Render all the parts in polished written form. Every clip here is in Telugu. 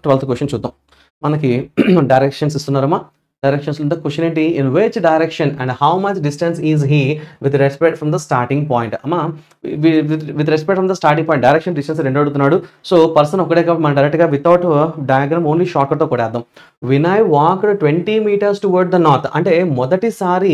12th క్వశ్చన్ చూద్దాం. మనకి డైరెక్షన్స్ ఇస్తున్నారమ్మా. డైరెక్షన్స్ లో క్వశ్చన్ ఏంటి? In which direction and how much distance is he with respect from the starting point. అమ్మా with respect from the starting point direction distance రెండు అడుగుతున్నాడు. సో పర్సన్ ఒకటే కాబట్టి మనం డైరెక్ట్గా వితౌట్ డయాగ్రామ్ ఓన్లీ షార్ట్ కట్తో కొడేద్దాం. Vinay walked 20 meters toward the north. అంటే మొదటిసారి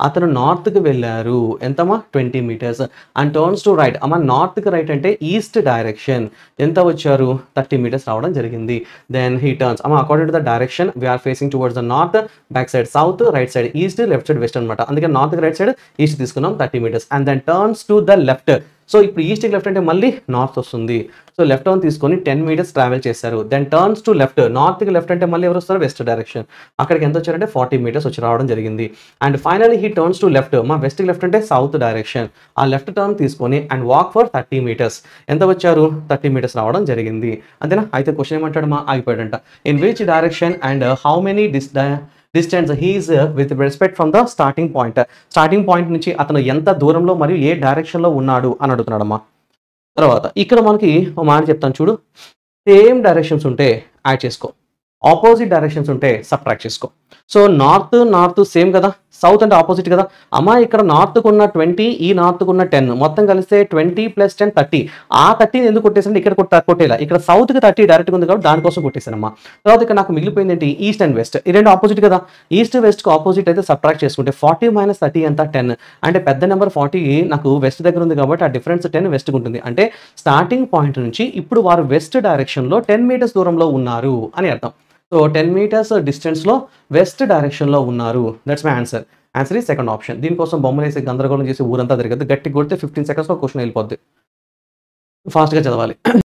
అతను నార్త్కి వెళ్ళారు. ఎంతమ్మా? 20 meters. And turns to right. అమ్మ నార్త్కి రైట్ అంటే ఈస్ట్ డైరెక్షన్. ఎంత వచ్చారు? 30 meters రావడం జరిగింది. Then he turns. అమ్మ according to the direction we are facing towards the north, back side south, right side east, left side west అనమాట. అందుకే నార్త్ రైట్ సైడ్ ఈస్ట్ తీసుకున్నాం 30 meters. And then turns to the left. So ఇప్పుడు ఈస్ట్కి లెఫ్ట్ అంటే మళ్ళీ నార్త్ వస్తుంది. సో లెఫ్ట్ టర్న్ తీసుకొని 10 meters ట్రావెల్ చేశారు. Then turns to left. నార్త్కి లెఫ్ట్ అంటే మళ్ళీ ఎవరు వస్తారు? West direction. అక్కడికి ఎంత వచ్చారంటే 40 meters వచ్చి రావడం జరిగింది. And finally he turns to left. మా వెస్ట్కి లెఫ్ట్ అంటే సౌత్ డైరెక్షన్. ఆ లెఫ్ట్ టర్న్ తీసుకొని అండ్ వాక్ ఫర్ 30 meters. ఎంత వచ్చారు? 30 meters రావడం జరిగింది. అంతేనా? అయితే క్వశ్చన్ ఏమంటాడు? మా ఆగిపోయాడంట. In which direction and how many distance he is with respect from the starting point. Starting point నుంచి అతను ఎంత దూరంలో మరియు ఏ డైరెక్షన్లో ఉన్నాడు అని అడుగుతున్నాడమ్మా. తర్వాత ఇక్కడ మనకి ఒక మాట చెప్తాను చూడు. సేమ్ డైరెక్షన్స్ ఉంటే యాడ్ చేసుకో, ఆపోజిట్ డైరెక్షన్స్ ఉంటే సబ్ట్రాక్ట్ చేసుకో. సో నార్త్ సేమ్ కదా, సౌత్ అంటే ఆపోజిట్ కదా. అమ్మ ఇక్కడ నార్త్కు ఉన్న 20, ఈ నార్త్కు ఉన్న 10, మొత్తం కలిస్తే 20 + 10 30. ఆ 30 ఎందుకు కొట్టేసాను? ఇక్కడ కొట్టేలా. ఇక్కడ సౌత్కి 30 డైరెక్ట్గా ఉంది కాబట్టి దానికోసం కొట్టేసానమ్మా. తర్వాత ఇక్కడ నాకు మిగిలిపోయింది ఏంటి? East and west. ఈ రెండు ఆపోజిట్ కదా. ఈస్ట్ వెస్ట్కి ఆపోజిట్ అయితే సబ్ట్రాక్ట్ చేసుకుంటే 40 - 30 ఎంత? 10. అంటే పెద్ద నెంబర్ 40 నాకు వెస్ట్ దగ్గర ఉంది కాబట్టి ఆ డిఫరెన్స్ 10 వెస్ట్కి ఉంటుంది. అంటే స్టార్టింగ్ పాయింట్ నుంచి ఇప్పుడు వారు వెస్ట్ డైరెక్షన్లో 10 meters దూరంలో ఉన్నారు అని అర్థం. సో 10 meters డిస్టెన్స్లో వెస్ట్ డైరెక్షన్లో ఉన్నారు. That's my answer. ఆన్సర్ ఈ సెకండ్ ఆప్షన్. దీనికోసం బొమ్మలు వేసి గందరగోళం చేసి ఊరంతా తిరగద్దు. గట్టి కొడితే 15 seconds క్వశ్చన్ వెళ్ళిపోద్ది. ఫాస్ట్గా చదవాలి.